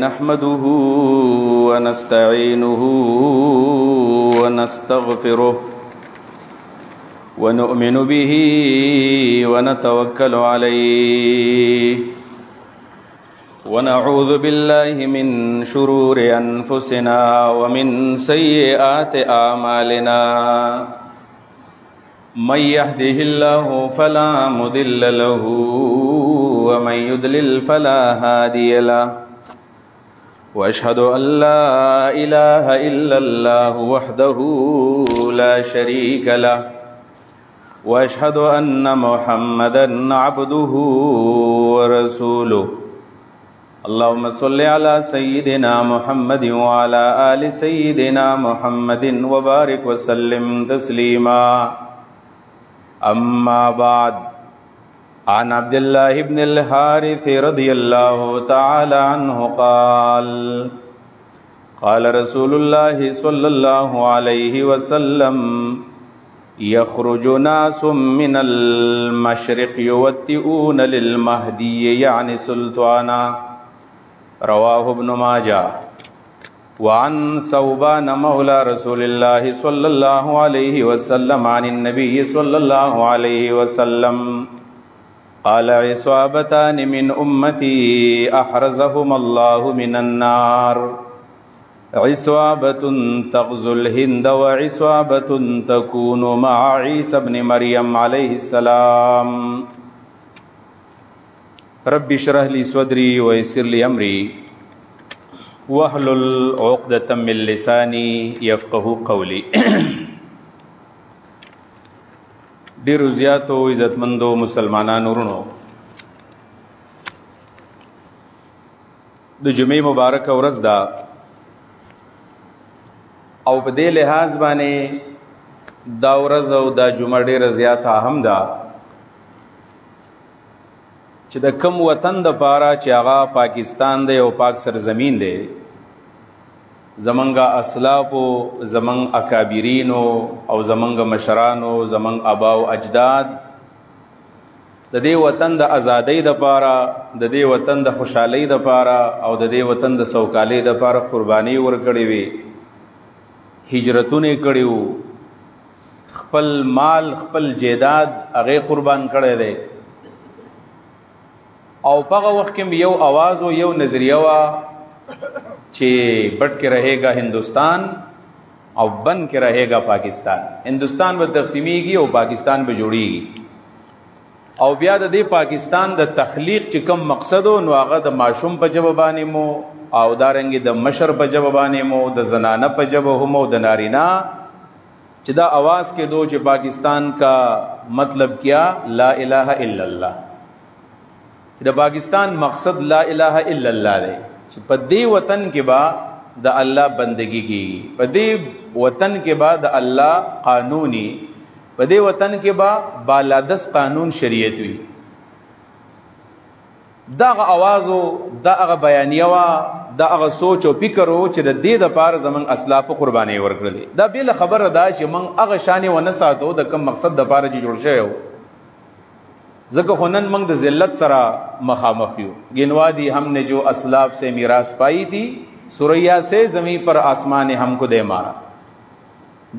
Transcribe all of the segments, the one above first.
نحمده ونستعينه ونستغفره ونؤمن به ونتوكل عليه ونعوذ بالله من شرور أنفسنا ومن سيئات أعمالنا من يهده الله فلا مضل له ومن يضلل فلا هادي له وأشهد أن لا إله إلا الله وحده لا شريك له وأشهد أن محمدا عبده ورسوله اللهم صل على سيدنا محمد وعلى آل سيدنا محمد وبارك وسلم تسليما أما بعد عن عبد الله بن الحارث رضي الله تعالى عنه قال رسول الله صلى الله عليه وسلم يخرج ناس من المشرق يوتئون للمهدي يعني سلطانا رواه ابن ماجه وعن ثوبان مولى رسول الله صلى الله عليه وسلم عن النبي صلى الله عليه وسلم قال عصابتان من أمتي أحرزهم الله من النار عصابة تغزو الهند وعصابة تكون مع عيسى بن مريم عليه السلام رب اشرح لي صدري ويسر لي أمري واحلل عقدة من لساني يفقه قولي ډیرو زیاتو عزتمندو مسلمانانو ورونو د جمعې مبارکه ورځ ده او په دې لحاظ باندې دا ورځ او دا جمعه ډیره زیاته اهم ده چې د کم وطن د پاره چې هغه پاکستان دی او پاک سرزمین دی زمنګ اسلافو زمنګ اکابرینو او زمنګ مشرانو زمنګ ابا او اجداد د دې وطن د ازادۍ د پاره د دې وطن د خوشحالۍ د پاره او د دې وطن د سوکالۍ د پاره قرباني ورکړې وي هجرتونه کړیو خپل مال خپل جیداد هغه قربان کړی دی او په وخت کې یو आवाज او یو نظریه وا چې بٹ کے رہے گا ہندوستان او بن کے رہے گا پاکستان ہندوستان به تقسیمیږي او پاکستان به جوړیږي او بیا د دې پاکستان د تخلیق چې کوم مقصد نو هغه د ماشوم په جواب باندې مو او دارنګ د مشر په جواب باندې مو د زنانه په جواب هم او د نارینا چې دا आवाज کې دو چې پاکستان کا مطلب کیا لا الہ الا اللہ د پاکستان مقصد لا الہ الا اللہ دی په دې وطن کې با د الله بندگی کی په دې وطن کې با د الله قانوني په دې وطن کې با بالادس قانون شریعت وي دا आवाज او دا بیانیه دا سوچ او فکر او چې د دې د پاره زمون اسلاف قرباني ورکړل دا بیل خبره دا چې من هغه شانې ونه ساتو د کوم مقصد د پاره جوړ شوی ځکه هنن موږ د ذلت سره مخامخ یو گنوادی ہم نے جو اسلاف سے میراث پائی تھی سوریا سے زمین پر آسمان ہم کو دے مارا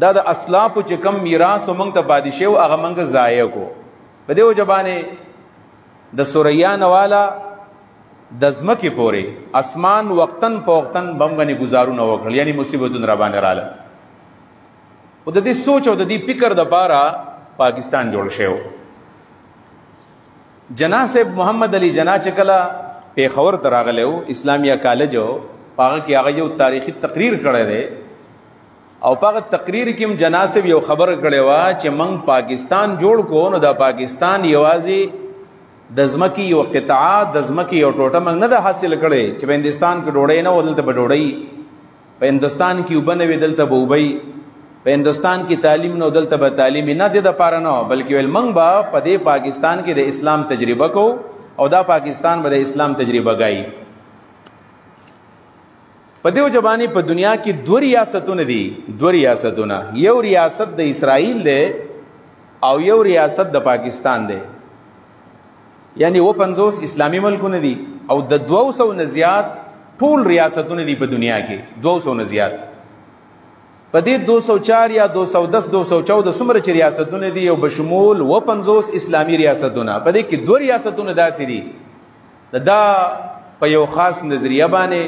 دا د اسلاف چې کم میراث موږ ته پاتې شو هغه موږ ضایع کو په دې وجبانه د سوریا نوالا د زمکه پورې اسمان وقتن په وقتن بمغنی گزارونه وکړل یعنی مصیبتون را باندې رااله او د دې سوچ او د دې فکر د بارا پاکستان جوړ شو جنا صاحب محمد علی جنا چکلا پیښور تراغلو اسلامیہ کالج پاغه کې هغه یو تاریخي تقریر کړی دی او پاغه تقریر کې جنا صاحب یو خبر کړی وا چې موږ پاکستان جوړ کو نو دا پاکستان یوازې د ځمکې یو قطعه د ځمکې یو ټوټه موږ نه حاصل کړي چې په هندستان کې ډوډۍ نه ودلته به ډوډۍ په هندستان کې وبنه ودلته به وبای په هندستان کې تعلیم نو دلته به تعلیم نه د پاره نه بلکې ول منګ با په دې پاکستان کې د اسلام تجربه کو او دا پاکستان به د اسلام تجربه گای په دې ځبانی په دنیا کې دوه ریاستونه دي دوه ریاستونه یو ریاست د اسرائیل ده او یو ریاست د پاکستان ده یعنی و 50 اسلامی ملکونه دي او د 200 نه زیات ټول ریاستونه دي په دنیا کې 200 نه زیات. په دې 204 یا 210 214 څومره چې ریاستونه دي او بشمول 50 اسلامي ریاستونه، په دې کې 2 ریاستونه داسې دي دا په یو خاص نظریه باندې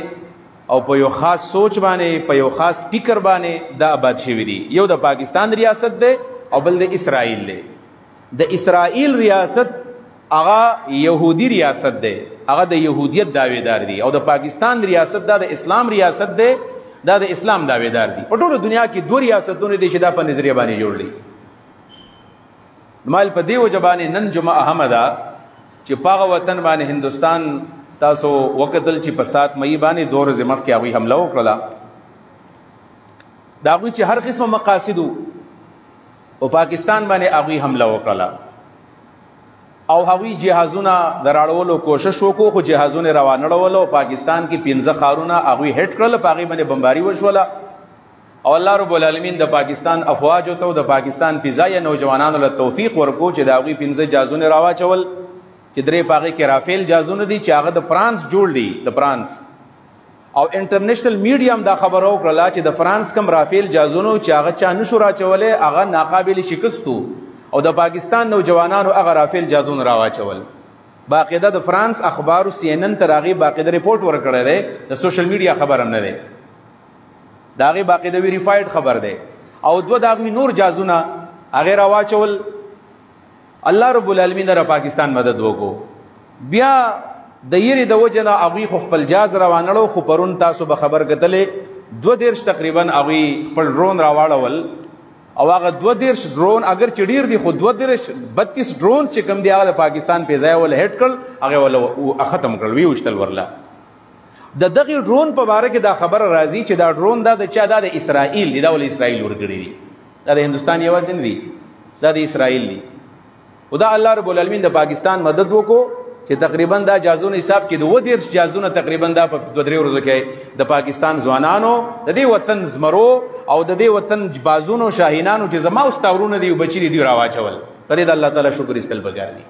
او په یو خاص سوچ باندې په یو خاص فکر باندې دا آباد شوي دي. یو د پاکستان ریاست دی او بل د اسرائیل دی. د اسرائیل ریاست هغه یهودي ریاست دی، هغه د یهودیت دعویدار دي، او د پاکستان ریاست دا د اسلام ریاست دی، دا د اسلام دعویدار دي. په ټوله دنیا کې 2 ریاستونه دي چې دا په نظریه باندې جوړ دي. مال په دې وجه باندې نن جمعه احمد چې پاغه وطن باندې هندستان تاسو وکتل چې په 7 مئی باندې 2 ورځې مخکې هغوی حمله وکړله. د هغوی چې هر قسمه مقاصدو په پاکستان باندې هغوی حمله وکړله او هغوی جهازونه د راړولو کوشش وکړو، خو جهازونه روانړولو. پاکستان کې 15 ښارونه هغوی هټ کړل، په هغې باندې بمباري وشوله. او الله رب العالمین د پاکستان افواجو ته او د پاکستان فضایه نوجوانانو له توفیق ورکو چې د هغوی 15 جهازونه راواچول، چې 3 په هغې کې رافیل جهازونه دي چې هغه د فرانس جوړ دي، د فرانس. او انټرنیشنل میډیا هم دا خبره وکړله چې د فرانس کم رافیل جهازونو چې هغه چا نشو راچولی هغه ناقابل شکستو، او د پاکستان نوجوانانو هغه رافیل جهازونه راواچول. باقاعده د فرانس اخبارو CNN تر هغې باقاعده ریپورټ ورکړی دی، د سوشل میډیا خبر هم نه دی، د هغې باقاعده ویریفاید خبر دی. او 2 د هغوی نور جهازونه هغې راواچول. الله رب العالمین در پاکستان مدد وکړو. بیا د یېرې د وجې نه هغوی خو خپل جهاز روانړو، خو پرون تاسو به خبر کتلې 32 تقریبا هغوی خپل ډرون راواړول، او هغه 32 ډرون اگر چې ډېر دي خو 32 ډرون چې کوم دي هغه د پاکستان فضایه ول هټ کړل، هغه ول ختم کړل، ویوشتل ورله. د دغې ډرون په باره کې دا خبره راځي چې دا ډرون دا د چا دا د اسرائیل دی، دا ول اسرائیل ورکړي دي، دا د هندوستان یوازې نه دي، دا د اسرائیل دي. او دا الله رب العالمین د پاکستان مدد وکړو چې تقریبا دا جهازونه حساب کې 32 جهازونه تقریبا دا په 2-3 ورځو کې د پاکستان ځوانانو د دې وطن زمرو او د دې وطن بازونو شاهینانو چې زما استاورونه دي او بچی دي راواچول. په دې د الله تعالی شکر ایستل پکار دي.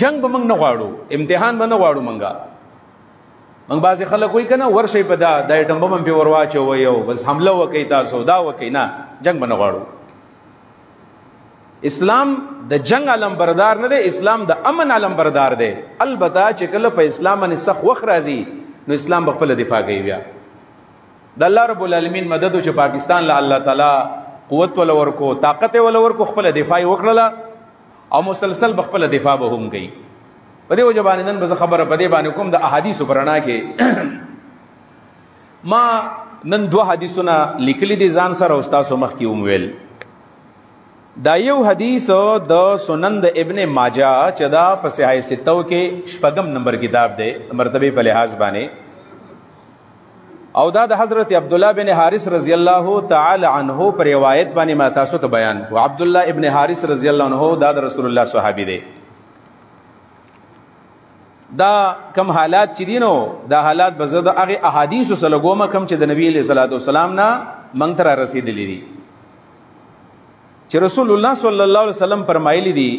جنگ به موږ نه غواړو، امتحان به نه غواړو. موږ بعضې خلک وایي که نه ورشئ په دا ایټم بم هم پې ور واچوئ او بس حمله وکئ تاسو دا وکئ. نه، جنگ به نه غواړو. اسلام د جنگ علم بردار نه دی، اسلام د امن علم بردار دی. البته چې کله په اسلام باندې سخت وخت راځي نو اسلام به خپله دفاع کوي. بیا د الله رب العالمین مدد چې پاکستان له الله تعالی قوت ولا ورکو، طاقت ولا ورکو، خپله دفاع وکړله او مسلسل به خپله دفاع به هم کوي. په دې وجه باندې نن به زه خبره په دې باندې کوم د احادیثو په رڼا کې. ما نن 2 حدیثونه لیکلي دي ځان سره او ستاسو مخکې ومویل. دا یو حدیث د سنن د ابن ماجه چې دا په صحیح ستو کې 6 نمبر کتاب دی مرتبه په لحاظ باندې، او دا د حضرت عبدالله بن حارث رضی الله تعالی عنہ پر روایت باندې ما تاسو ته بیان کو. عبدالله ابن حارث رضی الله عنہ دا د رسول الله صحابي دی. دا کم حالات چې دینو دا حالات به زه د هغې احادیثو سره لګومه کم چې د نبي علیه صلات وسلام نه موږ ته را رسېدلي دي چې رسول الله صلی الله علیه وسلم فرمایلی دي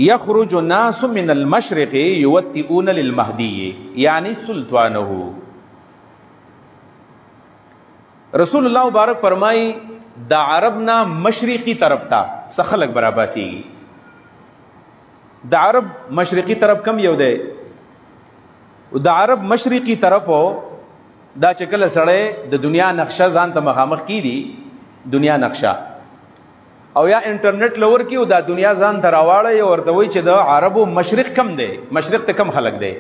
یخرج الناس من المشرق یوطئون للمهدی یعنی سلطانه. رسول الله مبارک فرمای د عربنا مشرقی طرف تا سخلق براباسی. د عرب مشرقی طرف کم یو دی، د عرب مشرقی طرفو دا چې کله سړی د دنیا نقشه ځان ته مخامخ کی دي، دنیا نقشه او یا انټرنیټ لور کی او دا دنیا ځان ته راواړی او ورته وایي چې د عربو مشرق کم دی، مشرق ته کم خلق دی.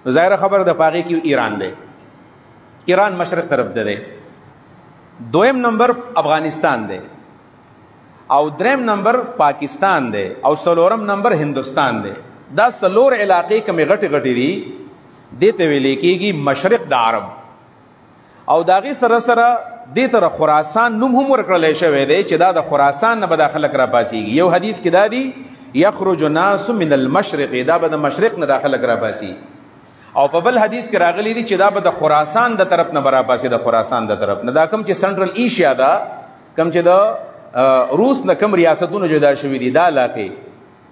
نو ظاهره خبر د پاغې کې ایران دی، ایران مشرق طرف ته دی. 2م نمبر افغانستان دی او 3م نمبر پاکستان دی او 4م نمبر هندوستان دی. دا 4 علاقې کمې غټې غټې دي، دې ته ویل کېږي مشرق د عرب. او د هغې سره سره دې ته خراسان نوم هم ورکړلی شوی دی چې دا د خراسان نه به دا خلک راپاسېږي. یو حدیث کې دا دی یخرج الناس من المشرق، دا به د مشرق نه دا خلک راپاسي. او په بل حدیث کې راغلی دی چې دا به د خراسان د طرف نه به راپاسي، د خراسان د طرف نه. دا کوم چې سنټرل ایشیا ده، کوم چې د روس نه کوم ریاستونه جدا شوي دي، دا علاقې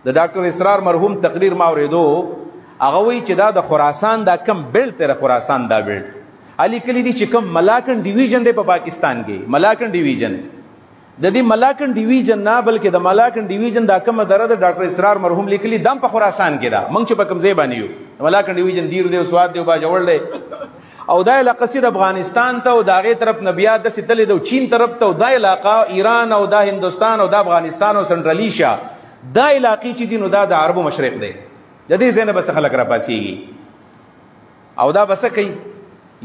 د ډاکټر اسرار مرحوم تقریر ما اورېدو، هغه وایي چې دا د خراسان دا کم بیلټ دی، د خراسان دا بیلټ علي کلی دی چې کم ملاکن ډیویژن دی په پاکستان کې، ملاکن ډیویژن د دې ملاکن ډیویژن نه بلکې د ملاکن ډیویژن دا کومه دره د ډاکټر اسرار مرحوم لیکلي دم په خراسان کې ده. موږ چې په کوم ځای باندې یو ملاکن ډیویژن ډیر دی، سواد دی، باجوړ دی، او دا علاقه سید افغانستان ته او دا غي طرف نه بیا د ستلې د چین طرف ته، او دا علاقه ایران او دا هندستان او دا افغانستان او سنټرل ایشیا دا علاقې چې دي نو دا د عربو مشرق دی. د دې ځای نه بس خلک را پاسېږي او دا بس کوي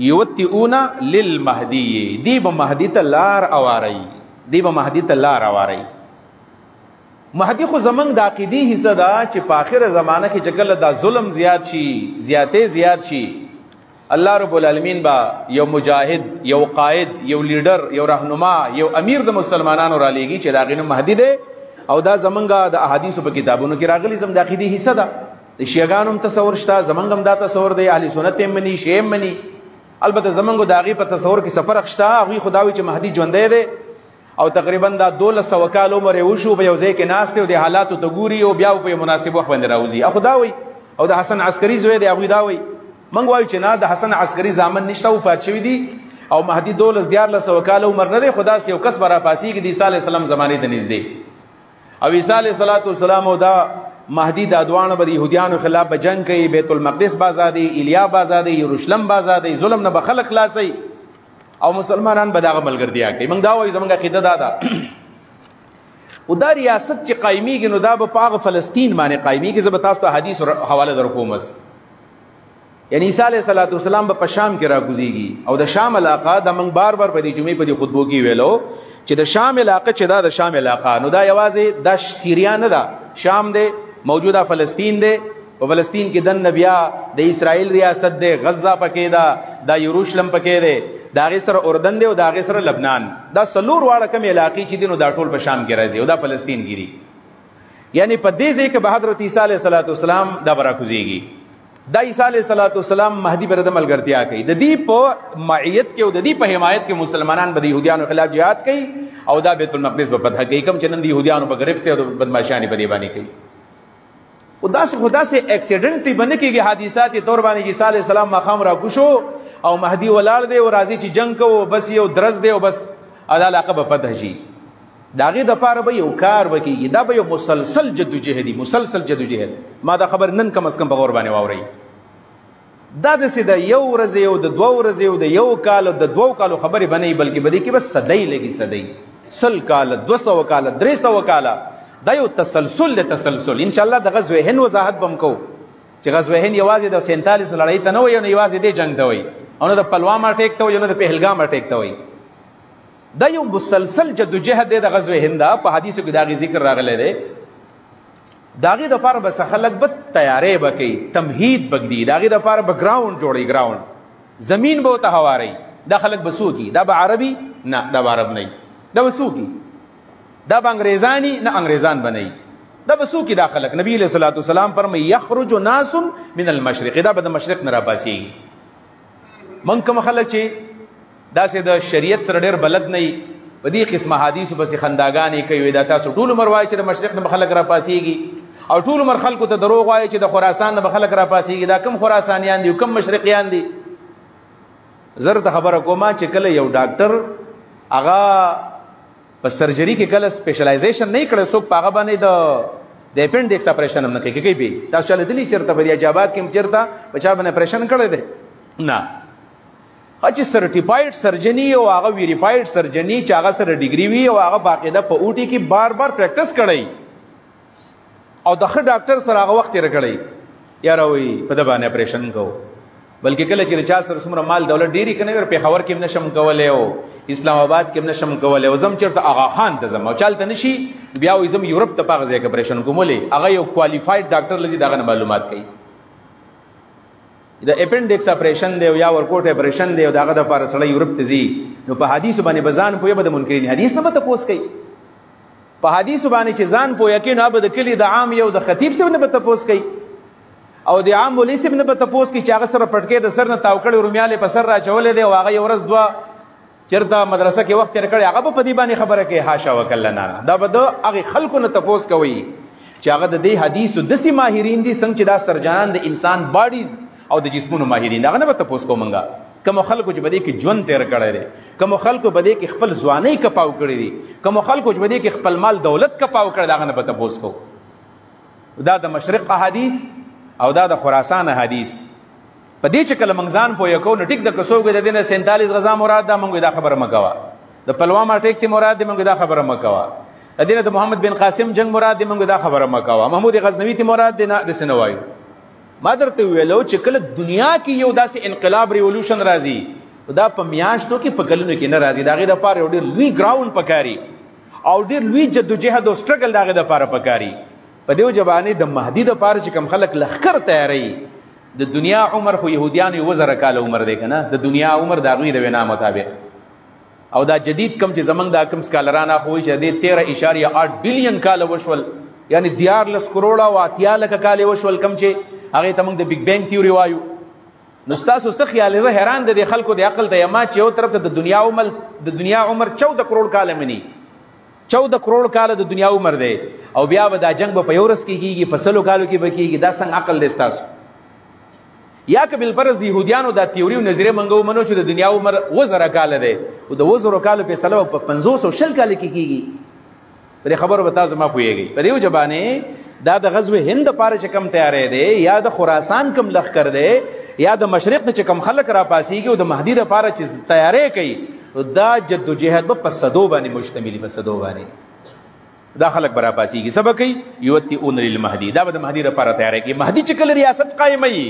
یوتئون للمهدی، دی به مهدی ته لار اواري، دی به مهدی ته لار اواري. مهدی خو زمنګ د عقیدې حصہ ده چې په آخره زمانه کې چې کله دا ظلم زیات شي، زیاتې زیات شي، الله رب العالمین با یو مجاهد، یو قائد، یو لیډر، یو رهنما، یو امیر د مسلمانانو را لېږي چې دا غینه مهدی دی. او دا زمنګ د احادیثو په کتابونو کې راغلي، زم د عقیدې حصہ ده. د شیعاګانو هم تصور شته، زمنګ هم دا تصور دی، اهل سنت هم مني، شیعه هم مني. البته زمنګ د هغې په تصور کې څه فرق شته، هغوی خو دا وایي چې مهدي ژوندی دی او تقریبا دا 1200 کال عمر یې وشو، په یو ځای کې ناست دی او د حالاتو ته ګوري او بیا په یو مناسب وخت باندې راوځي. اخو دا وایي، او د حسن عسکري زوی دی، هغوی دا وایي. موږ وایو چې نه، د حسن عسکري زامن نشته، وفات شوي دي، او مهدي 1200 کال عمر نه دی، خو داسې یو کس به راپاسېږي د عیسی علیه السلام زمانې ته نږدې. او عیسی علیه السلام او دا مهدي دا دواړه به د یهودیانو خلاف به جنګ کوي، بیت المقدس به ازادوي، ایلیا به ازادوي، یروشلم به ازادوي، ظلم نه به خلک خلاصوي او مسلمانان به دغه ملګرتیا کوي. موږ دا وایو، زموږ عقیده دا ده. او دا ریاست چې قایمیږي نو دا به په هغه فلسطین باندې قایمیږي. زه به تاسو ته حدیث حواله در کوم. یعنی عیسی علیه السلام به په شام کې راکوزیږي، او د شام علاقه د موږ بار بار په دې جمعې په دې خطبو کې ویلو چې د شام علاقه چې دا د شام علاقه نو دا یوازې د سیریا نه ده، شام دی، موجوده فلسطین دی، په فلسطین کې دنه بیا د اسرائیل ریاست دی، غزه پکې ده، دا یروشلم پکې دی، د هغې سره اردن دی او د هغې سره لبنان. دا څلور واړه کمې علاقې چې دي نو دا ټول په شام کې راځي او دا فلسطین کې دي. یعنی په دې ځای کې به حضرت عیسی علیه السلام دا به راکوزیږي. دا عیسی علیه السلام مهدي به د ملګرتیا کوي، د دې په معیت کې او د دې په حمایت کې مسلمانان به د یهودیانو خلاف جهاد کوي او دا بیت المقدس به فتح کوي، کوم چې نن د یهودیانو په ګرفت دی او د بدمعشانې په دې باندې کوي. او داسې خو داسې اکسیډنټ به نه کېږي، حادثات یې طور باندې عیسی علیه السلام ماښام راکوشو او مهدي ولاړ دی او راځي چې جنګ کوو، بس یو درز دی او بس دا علاقه به فتح شي. د هغې دپاره به یو کار به کېږي، دا به یو مسلسل جدوجهد، مسلسل جدوجهد. ما دا خبر نن کم از کم په غور باندې واورئ. دا داسې د یو ورځې او د دوه ورځې او د یو کال او د دوو کالو خبرې به نه وي، بلکې به دې کې بس صدۍ لګي، صدۍ، 100 کاله، 200 کاله، 300 کاله. دا یو تسلسل دی، تسلسل. انشاءالله د غزوه هند وضاحت به هم کوو چې غزوه هند یوازې د 47 لړۍ ته نه وایي، نه یوازې دې جنګ ته وایي، او نه د پلوام اټیک ته وایي، نه د پهلګام اټیک ته وایي. دا یو مسلسل جدوجهد دی د غزوه هند. په حدیثو کې د هغې ذکر راغلی دی. د هغې دپاره به خلک به تیاری به کوي، تمهید به ږدي، د هغې دپاره به ګراونډ جوړوي، ګراونډ زمین به ورته هواروي. دا خلک به څوک وي؟ دا به عربي؟ نه، دا به عرب نه وي. دا به څوک وي؟ دا به انګریزان نه، انګریزان به نه وي. دا به څوک وي دا خلک؟ نبي علیه الصلاة والسلام فرمایي یخرج ناس من المشرق، دا به د مشرق نه راپاسېږي. موږ کوم خلک چې داسې د شریعت سره ډېر بلد نه وي، په دې قسمه حدیثو پسې خنداګانې کوي، دا تاسو ټول عمر وایي چې د مشرق نه به خلک راپاسېږي، او ټول عمر خلکو ته دروغ وایي چې د خراسان نه به خلک راپاسېږي. دا کوم خراسانیان دي او کوم مشرقیان دي؟ زه درته خبره کومه چې کله یو ډاکټر هغه په سرجري کې کله سپیشلایزیشن نه کړی، څوک په هغه باندې د اپنډکس اپریشن هم نه کوي. کوي تاسو چا لیدلي چېرته په دې عجابات کې هم چېرته په چا باندې اپریشن کړی دی؟ نه. چې سرټیفاید سرجني او هغه ویریفاید سرجني چې هغه سره ډیګري وي او هغه باقاعده په اوټي کې بار بار پریکټس کړی او د ښه ډاکټر سره هغه وخت تېره کړی، یاره وایي په ده باندې اپریشن کوو. بلکې کله چې د چا سره څومره مال دولت ډېرې که نه وي، پېښور کې هم نشم کولی او اسلام آباد کې هم نشم کولی، او زم چېرته آغا خان ته ځم او چالته نه شي، بیا وایي زم یورپ ته په هغه ځای کې اپریشن کوم. ولې؟ هغه یو کوالفاید ډاکټر لځي، د هغه نه معلومات کوي. د اپنډکس اپریشن دی او یا ورکوټ اپریشن دی او د هغه دپاره سړی یورپ ته ځي، نو په حدیثو باندې به ځان پوهه، به د منکرین حدیث نه به تپوس کوي. په حدیثو باندې چې ځان پوهه کوي، نو به د کلي د عام یو د خطیب صاحب نه به تپوس کوي او د عام مولوي صاحب نه به تپوس کوي چې هغه سره پټکې د سر نه تاو کړی، رومیالې په سر راچولی دی او هغه یو ورځ دوه چېرته مدرسه کې وخت تېر کړی، هغه به په دې باندې خبره کوي. حاشا وکله، نه، دا به د هغې خلکو نه تپوس کوي چې هغه د دې حدیثو داسې ماهرین دي څنګه چې دا سرجانان د انسان باډیز او د جسمونو ماهرین دغه نه به تپوس کوم منګه کوم خلکو چې بده کې ژوند تیر کړی دی کوم خلکو بده کې خپل ځواني کپاو کړی دي کوم خلکو چې بده کې خپل مال دولت کپاو کړی دغه نه به تپوس کو دا د مشرق احادیث او دا د خراسان احادیث په دې چې کله منځان پوهه کو نو ټیک د کسوګ د دینه 47 غزا مراد دا مونږ دا خبره مکوا د پلوامه ټیک تی مراد مونږ دا خبره مکوا د دینه د محمد بن قاسم جنگ مراد مونږ دا خبره مکوا محمود غزنوی تی مراد نه د سنوایو ما درته ویلو چې کله دنیا کې یو داسې انقلاب ریولوشن راځي دا په میاشتو کې په کلونو کې نه راځي دا غي د پاره ډېر لوی ګراوند پکاري او ډېر لوی جدوجہد او سټرګل دا غي د پاره پکاري په دیو جبانه د مهدی د پاره چې کم خلک لخر تیاری د دنیا عمر خو يهوديان 1000 کال عمر دی کنه د دنیا عمر دا غوی د وینا مطابق او دا جدید کم چې زمنګ دا کم سکالرانه خو چې د 13.8 بلین کال وشول یعنی 14 کروڑه او 80 کال وشول کم چې هغه ته موږ د بیگ بینګ تیوري وایو نو تاسو څه خیال زه حیران د خلکو د عقل ته یما چې یو طرف ته د دنیا عمر 14 کروڑ کال منی 14 کروڑ کال د دنیا عمر دی او بیا به دا جنگ په یورس کې کیږي په سلو کالو کې به کیږي دا څنګه عقل دی تاسو یا که بل پرز د يهوديانو دا تیوري او نظریه منغو منو چې د دنیا عمر 1000 کال دی او د 1000 کال په سلو په 500 کال کې کیږي په خبرو به تاسو ما پوهیږي په یو جبانه دا د غزوه هند لپاره چې کم تیارې دی یا د خراسان کم لخ کړ دی یا د مشرق ته چې کم خلک را پاسيږي او د مهدی لپاره چې تیارې کوي دا جدوجہد په صدو باندې مشتمل په صدو باندې دا خلک برا پاسيږي سبا کوي یوتی اون للمهدی دا د مهدی لپاره تیارې کوي مهدی چې کله ریاست قائمي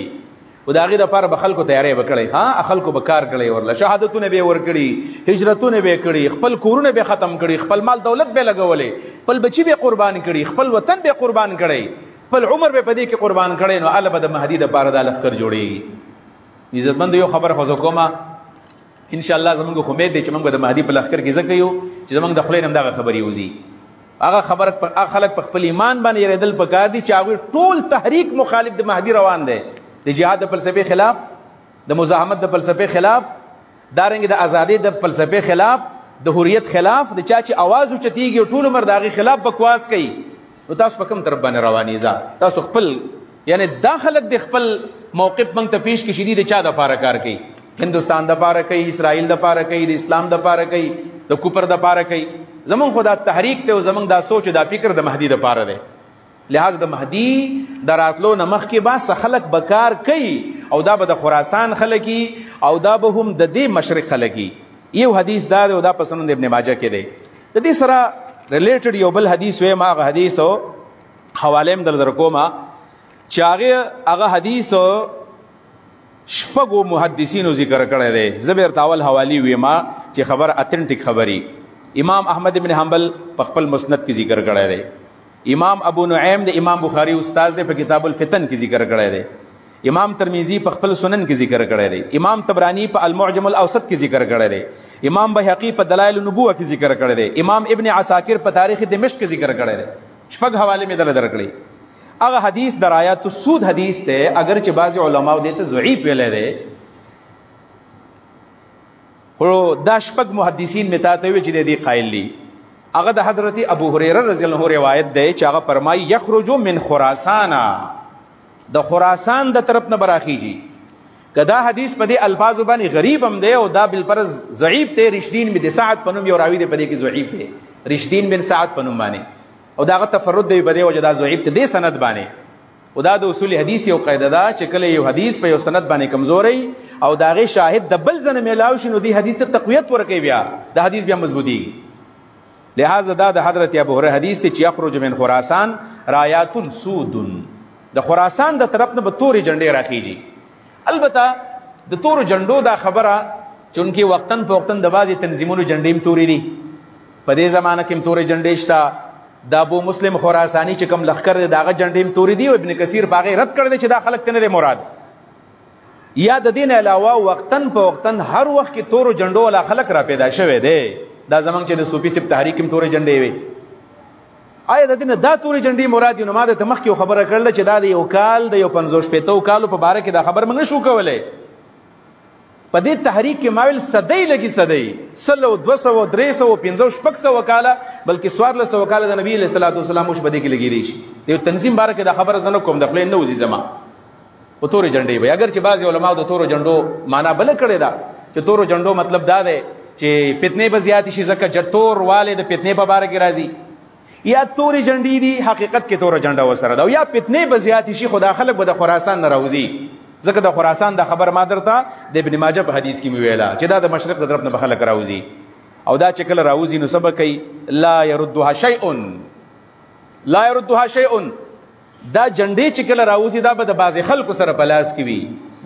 او دا غي د لپاره به خلکو تیارې وکړي ها خلکو به کار کړي ورله شهادتونه به ور کړي هجرتونه به کړي خپل کورونه به ختم کړي خپل مال دولت به لګولې خپل بچي به قربان کړي خپل وطن به قربان کړي خپل عمر به پدې کې قربان کړي نو الله به د مهدی د لپاره د لخر جوړيږي عزتمند یو خبر خو کومه ان شاء الله زمونږ خو امید دي چې موږ د مهدی په لخر کې ځکه یو چې زمونږ د خپل نم دغه خبري وزي هغه خبره په خلک په خپل ایمان باندې ردل پکار دي چې هغه ټول تحریک مخالف د مهدی روان دي د جهاد د فلسفه خلاف د مزاحمت د فلسفه خلاف دارنګ د ازادي د فلسفه خلاف د حریت خلاف د چا چې आवाज اوچتيږي ټول عمر داغي خلاف بکواس کوي نو تاسو په کوم طرف باندې رواني ځه تاسو خپل یعنی داخلك د خپل موقف منګ ته پیش کې شدید چا د پاره کار کوي هندستان د پاره کوي اسرائیل د پاره کوي د اسلام د پاره کوي د کوپر د پاره کوي زمون خدا تحریک ته زمون دا سوچ دا فکر د مهدی د پاره دی لہذا د مهدی دراتلو نمخ کې با خلق بکار کوي او دا به د خراسان خلقي او دا به هم د دې مشرق خلقي یو حدیث دا او دا په سنن ابن ماجه کې دی د دې سره ریلیټډ یو بل حدیث وې ما هغه حدیث او حواله هم در کومه چې هغه حدیث شپږو محدثینو ذکر کړی دی زبر تاول حوالی وې ما چې خبر اتنټیک خبري امام احمد ابن حنبل په خپل مسند کې ذکر کړی دی امام ابو نعیم د امام بخاری استاد دی په کتاب الفتن کې ذکر کړی دی امام ترمذی په خپل سنن کې ذکر کړی دی امام طبرانی په المعجم الاوسط کې ذکر کړی دی امام بهقی په دلائل النبوه کې ذکر کړی دی امام ابن عساکر په تاریخ دمشق کې ذکر کړی دی شپږ حواله مې درکړي هغه حدیث درایات السود حدیث ته اگر چې بعض علماء دې ته ضعیف ویل دي خو دا شپږ محدثین متا ته وی چې دې قائل دي هغه د حضرت ابو هريره رضی الله عنه روایت دی چې هغه فرمایي یخرج من خراسان د خراسان د طرف نه براخیږي کدا حدیث په دې الفاظ باندې غریب هم دی او دا بل فرض ضعیف دی رشدین بن سعد پنوم یو راوی دی په دې کې ضعیف دی رشدین بن سعد پنوم باندې او داغه تفرد دی په دې وجه دا ضعیف دی سند باندې او دا د اصول حدیث یو قاعده ده چې کله یو حدیث په یو سند باندې کمزوري او داغه شاهد د بل ځنه میلاو شي نو دی حدیث ته تقویت ورکوي بیا د حدیث بیا مضبوطی لہذا دا د حضرت ابو هريره حدیث ته چې یخرج من خراسان رایات سود د خراسان د طرف نه به توري جنډې راخیږي البته د تور جنډو دا خبره چونکی وقتن په وقتن د بازي تنظیمونو جنډې توري دي په دې زمانہ کې توري جنډې شته د ابو مسلم خراسانی چې کوم لخر داغه جنډې توري دي او ابن کثیر باغې رد کړ دي چې دا خلک ته نه مراد یا د دین علاوه وقتن په وقتن هر وخت کې تور جنډو ولا خلک را پیدا شوه دي دا زمنګ چې د صوفي سپ تحریک هم تورې جنډې وي آیا د دین دا تورې جنډې مراد یو ماده تمخ کې خبره کړل چې دا د یو کال د یو 50 کالو په باره کې دا خبر موږ شو کولای په دې تحریک کې ماویل صدۍ لګي صدۍ 100 200 300 500 600 کاله بلکې 1400 کاله د نبی علیه الصلاۃ والسلام مش بده کې لګي دی شي یو تنظیم باره کې د خبره زنه کوم د خپل نه وزي زما او تورې جنډې وي اگر چې بعض علماء د تورو جنډو معنا بل کړي دا چې تورو جنډو مطلب دا دی چې فتنې به زیات شي ځکه جټور والے د فتنې په باره کې راځي یا تورې جنډې دي حقیقت کې تور جنډه وسره دا یا فتنې به زیات شي خدا خلک به د خراسان نه راوځي ځکه د خراسان د خبر ما درته د ابن ماجه په حدیث کې ویلا چې دا د مشرق د طرف نه بخلک راوځي او دا چې کله راوځي نو سبق کوي لا يردها شيء لا يردها شيء دا جنډې چې کله راوځي دا به د بعض خلکو سره په لاس کې وي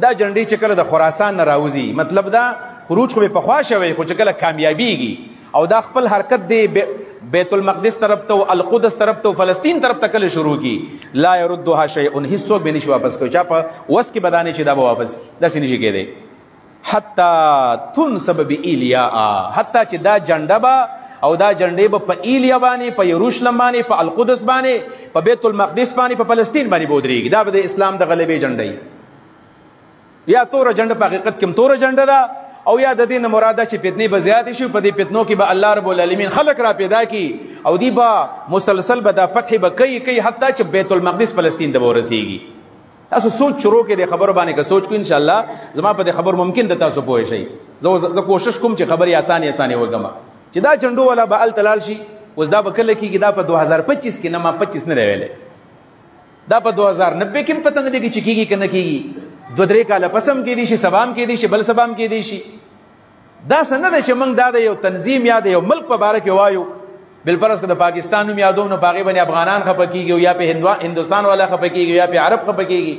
دا جنډې چې کله د خراسان نه راوځي مطلب دا خروج خو په خوا شوی خو چې کله کامیابیږي او دا خپل حرکت دی بیت المقدس طرف ته القدس طرف ته فلسطین طرف ته کله شروع کی لا يردها شيء هیڅ به نشي واپس کوي چا په وس کې بدانه چې دا به واپس داسې نشي کېدی حتی تنسب بإیلیا حتی چې دا جنډه او دا جنډې به په ایلیا باندې په یروشلم باندې په القدس باندې په بیت المقدس باندې په فلسطین باندې بودريږي دا به د اسلام د غلبې جنډه یا تور جنډه په حقیقت کې تور جنډه ده او یا د دین مراده چې فتنې به زیات شي په دې فتنو کې به الله رب العالمین خلق را پیدا کی او دی به مسلسل به د فتح به کوي حتی چې بیت المقدس فلسطین ته ورسیږي تاسو سوچ شروع کې د خبر باندې که سوچ کو ان شاء الله زما په دې خبر ممکن د تاسو پوه شئ زه کوشش کوم چې خبري اسانه وګم چې دا جنډو ولا به ال تلال شي وز دا به کله کېږي دا په 2025 کې نه ما 25 نه ویلې دا په 2090 کې پته نه لګي چې کېږي کنه کېږي 2-3 کاله پسم کې دي شي سبام کې دي شي بل سبام کې دي شي دا څنګه ده چې موږ دا د یو تنظیم یا د یو ملک په باره کې وایو بل پرس که د پاکستان نوم یادو نو باغې باندې افغانان خفه کېږي یا په هندوستان والا خفه کېږي یا په عرب خفه کېږي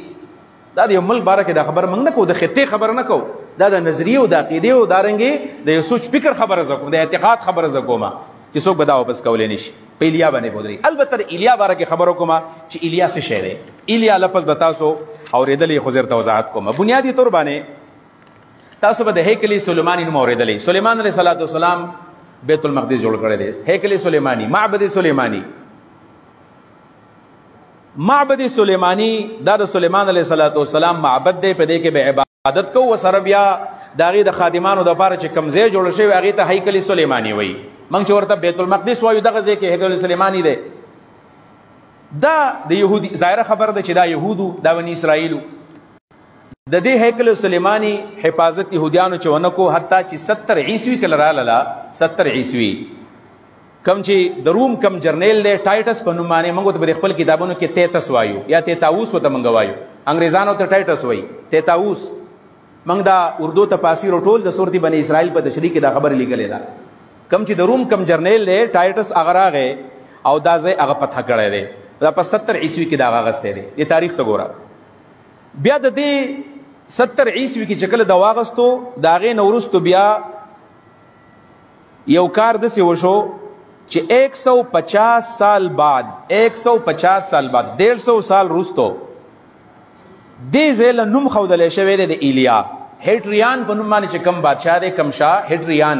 دا د یو ملک باره کې دا خبر موږ نه کوو د خطې خبر نه کوو دا د نظریې او د عقیدې او دارنګې د یو سوچ فکر خبره زه کوم د اعتقاد خبره زه کوم چې څوک به دا واپس کولی نشي په ایلیا باندې بودري البته د ایلیا باره کې خبرو کوم چې ایلیا څه شی دی ایلیا لفظ به تاسو اورېدلی خو زر ته وضاحت کوم بنیادي طور باندې تاسو به د هیکل سلیمانی نوم اورېدلی سلیمان علیه السلام بیت المقدس جوړ کړی دی هیکل سلیمانی معبد سلیمانی معبد سلیمانی دا د سلیمان علیه السلام معبد دی په دې کې به عبادت کوو وسره بیا د هغې د خادمانو دپاره چې کوم ځای جوړ شوی هغې ته هیکل سلیمانی وایي موږ چې ورته بیت المقدس وایو دغه ځای کې هیکل سلیمانی دی دا د یهودي ظاهره خبر ده چې دا یهودو دا بني اسرائیلو د دې هیکل سلیمانی حفاظت یهودیانو چې ونه کو حتی چې 70 عیسوي کله راغله 70 عیسوي کم چې د روم کم جرنیل دی ټایټس په نوم باندې موږ ته په خپل کتابونو کې تیتس وایو یا تیتاوس ورته موږ وایو انګریزانو ته ټایټس وایي تیتاوس موږ دا اردو تفاسیر ټول د سورت بني اسرائیل په تشریح کې دا خبر لیکلې ده کم چې د روم کم جرنیل دی ټایټس هغه راغی او دا ځای هغه فتح کړی دی دا په 70 عیسوي کې دا غاغسته دی د تاریخ ته ګوره بیا د دې 70 عیسوي کې چې کله د واغستو د هغې نه وروستو بیا یو کار داسې وشو چې 150 سال بعد 150 سال بعد 150 سال وروستو دې ځای له نوم ښودلی شوی دی د ایلیا هیټریان په نوم باندې چې کم بادشاه دی کم شاه هیټریان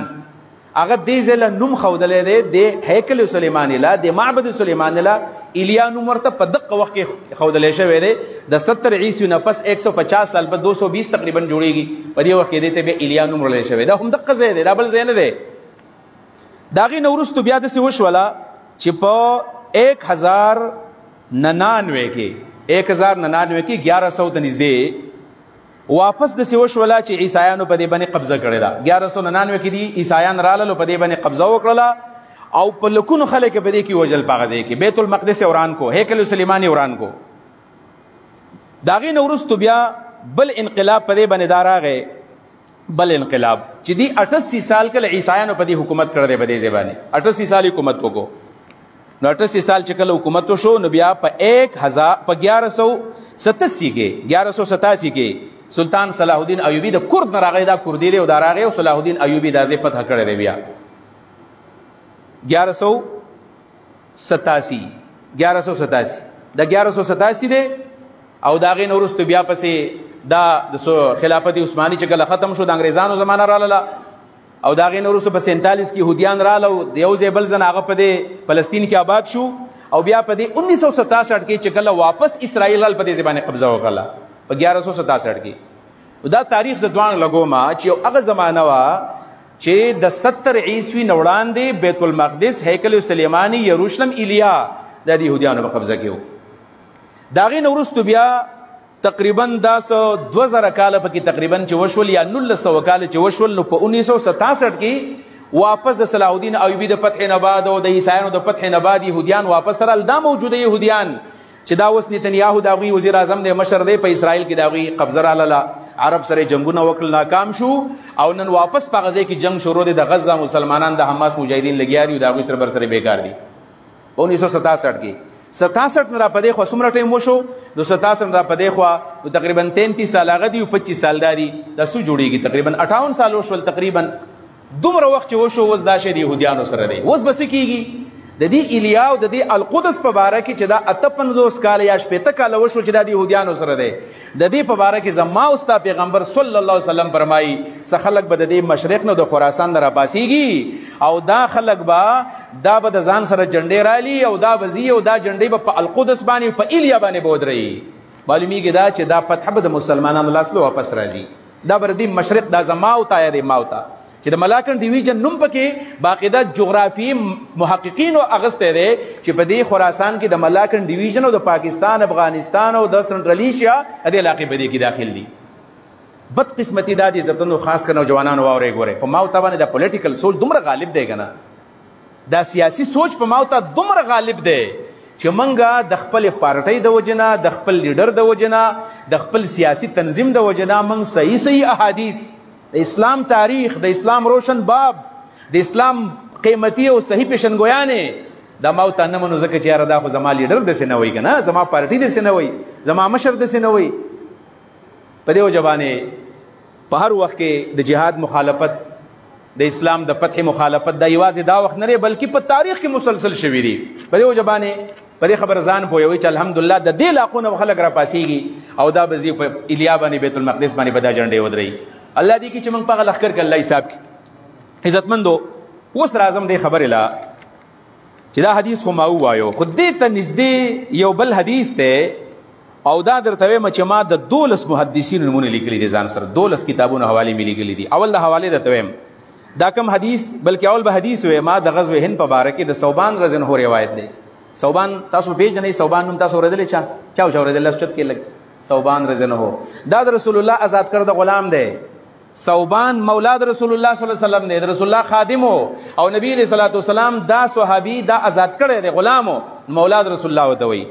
هغه دې ځای له نوم ښودلی دی د هیکل سلیماني له د معبد سلیماني له ایلیا نوم ورته په دقه وخت کې ښودلی شوی دی د 70 عیسوي نه پس 150 سال په 220 تقریبا جوړېږي په دې وخت کې دې ته بیا ایلیا نوم وړلی شوی دا هم دقه ځای دی دا بل ځای نه دی د هغې نه وروستو بیا داسې وشوله چې په 1099 کې 1099 کې 1100 ته نږدې واپس داسې وشوله چې عیسایانو په دې باندې قبضه کړې ده 1199 کې دي عیسایان راللو په دې باندې قبضه وکړله او په لکونو خلک په دې کې وژل په هغه ځای کې بیت المقدس وران کو هیکل سلیماني وران کو د هغې نه وروستو بیا بل انقلاب په دې باندې دا راغی بل انقلاب چې دی 88 سال کله عیسایانو په دې حکومت کړی دی په دې ځای باندې 88 سال حکومت وکړو نو 88 سال چې کله حکومت وشو نو بیا په 1187 کې سلطان صلاح الدین ایوبی د کرد نه راغی دا کردی دی او دا راغی او صلاح الدین ایوبی دا ځای فتح کړی دی بیا 1187 د 1187 دی او د هغې نه وروستو بیا پسې دا د خلافت عثماني چې کله ختم شو د انګریزانو زمانه راغله او د هغې نه وروستو په 47 کې یهودیان راغله او د یو ځای بل ځن هغه په دې فلسطین کې آباد شو او بیا په دې 1967 کې چې کله واپس اسرائیل په دې ځای باندې قبضه وکړله په 1167 کې دا تاریخ زدوان لګوما چې یو هغه زمانہ وا چې د 70 عیسوی نه وړاندې بیت المقدس هیکل سلیمانی یروشلم ایلیا د یهودیانو په قبضه کې و. دا غي نورستو بیا تقریبا 2000 کال پکې تقریبا چې وشول یا 1900 کال چې وشول نو په 1967 کې واپس د صلاح الدین ایوبی د فتح نه بعد او د عیسایانو د فتح نه بعد یهودیان واپس سره دا موجوده یهودیان چې دا اوس نتنیاهو دا غي وزیر اعظم د مشر دی په اسرائیل کې دا غي قبضه را لاله عرب سره جنگونه وکړل ناکام شو او نن واپس په غزه کې جنگ شروع دي د غزه مسلمانان د حماس مجاهدین لګیا دي دا غي سره بر سره بیکار دي. 1967 کې 67 نه را پدې خو څومره ټیم وشو د 67 را پدې خو تقریبا 33 سال هغه دی او 25 سال داري د سو جوړیږي تقریبا 58 سال وشول تقریبا دومره وخت چې وشو وز دا شی د يهوديانو سره دی وز بس کیږي د دې ایلیا او د دې القدس په باره کې چې دا 55 کال یا 60 کال وشو چې د يهوديانو سره دی د دې په باره کې زما او ستا پیغمبر صلی الله علیه وسلم فرمایي څه خلک به د دې مشرق نه د خراسان نه را پاسيږي او دا خلک به دا به د ځان سره جنډې رالي او دا وزي او دا جنډې به په القدس باندې په ایلیا باندې بودري معلومیږي دا چې دا فتح به د مسلمانانو لاس له واپس راځي دا بر دې مشرق دا زما او تا یا ماوتا چې د ملاکن ډیویژن نوم پکې باقاعده جغرافي محققین او اغسته دي چې په دې خراسان کې د ملاکن ډیویژن او د پاکستان افغانستان او د سنټرل ایشیا د علاقې په دې کې داخل دي. بد قسمتي دا دي زبطنو خاص کر نوجوانانو واوري ګوره په ماوتا باندې د پولیټیکل سوچ دومره غالب دی کنه دا سیاسي سوچ په ماوتا دومره غالب دی چې منګه د خپل پارټۍ د وجنه د خپل لیډر د وجنه د خپل سیاسي تنظیم د وجنه من صحیح احادیث د اسلام تاریخ د اسلام روشن باب د اسلام قیمتي او صحیح پیشنګویانه د موت نه منو زکه چې دا خو زما لیډر د سینوي کنه زما پارټي د سینوي زما مشر د سینوي په دې وجبانه په هر وخت کې د جهاد مخالفت د اسلام د فتح مخالفت د یوازې دا وخت نه بلکې په تاریخ کې مسلسل شوی دی په دې وجبانه په دې خبر ځان پوي چې الحمدلله د دې لاقونه خلک را پاسيږي او دا بزی په ایلیا باندې بیت المقدس باندې بدا جنډې ودري الله دې کی چې موږ په لخر کې الله حساب کی عزتمندو اوس راځم دې خبره لا چې دا حدیث خو ما وایو خو دې ته نږدې یو بل حدیث ته او دا درته ما چې ما د 12 محدثین نمونه لیکلي دي ځان سره 12 کتابونو حواله ملي لیکلي دي اول د حواله درته ویم دا کوم حدیث بلکې اول به حدیث وې ما د غزوه هند په باره کې د صوبان رضن هو روایت دی صوبان تاسو پیژنې صوبان نوم تاسو اوریدل چا اوریدل لفظ کې لګ صوبان رضن هو دا د رسول الله آزاد کړ د غلام دی صوبان مولاد رسول الله صلی الله علیه وسلم دی رسول الله خادم او نبی علیہ الصلوۃ والسلام دا صحابي دا آزاد کړی دی غلام مولاد رسول الله وتوي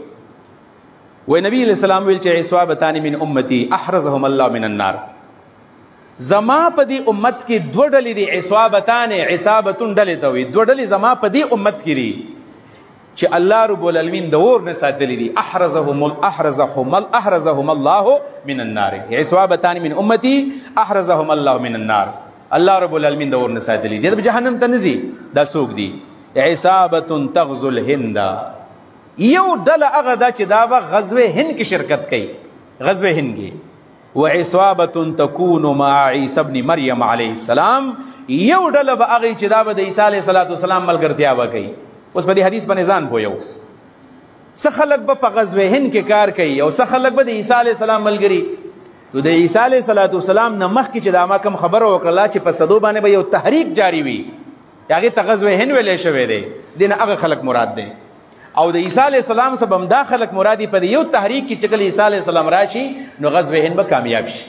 و نبی علیہ السلام ویل چې عصابتان من امتی احرزهم الله من النار زما په دې امت کې دوه ډلې دي عصابتان عصابتون ډلې ته وي دوه ډلې زما په دې امت کې دي چې الله رب العالمین د اور نه ساتلي دي احرزهم الله من النار عصابتان من امتی احرزهم الله من النار الله رب العالمین د اور نه ساتلي دي د جهنم ته نزي دا سوق دي عصابه تغزو الهند یو ډله هغه دا چې دا به غزوه هند کې شرکت کوي غزوه هند کې وعصابه تكون مع عيسى ابن مريم عليه السلام یو ډله به هغه چې دا به د عیسی علیه السلام ملګرتیا وکړي اوس په دې حدیث باندې ځان پویو څه خلک به په غزوه هند کې کار کوي او څه خلک به د عیسی علیه السلام ملګري نو د عیسی علیه السلام نه مخکې چې دا ما کوم خبره وکړه چې په صدو باندې به یو تحریک جاری وي هغه ته غزوه هند ویلې شوی دی دین هغه خلک مراد دي او د عیسی علیه السلام سبب هم دا خلک مرادي په یو تحریک کې چې کله عیسی علیه السلام راشي نو غزوه هند به کامیاب شي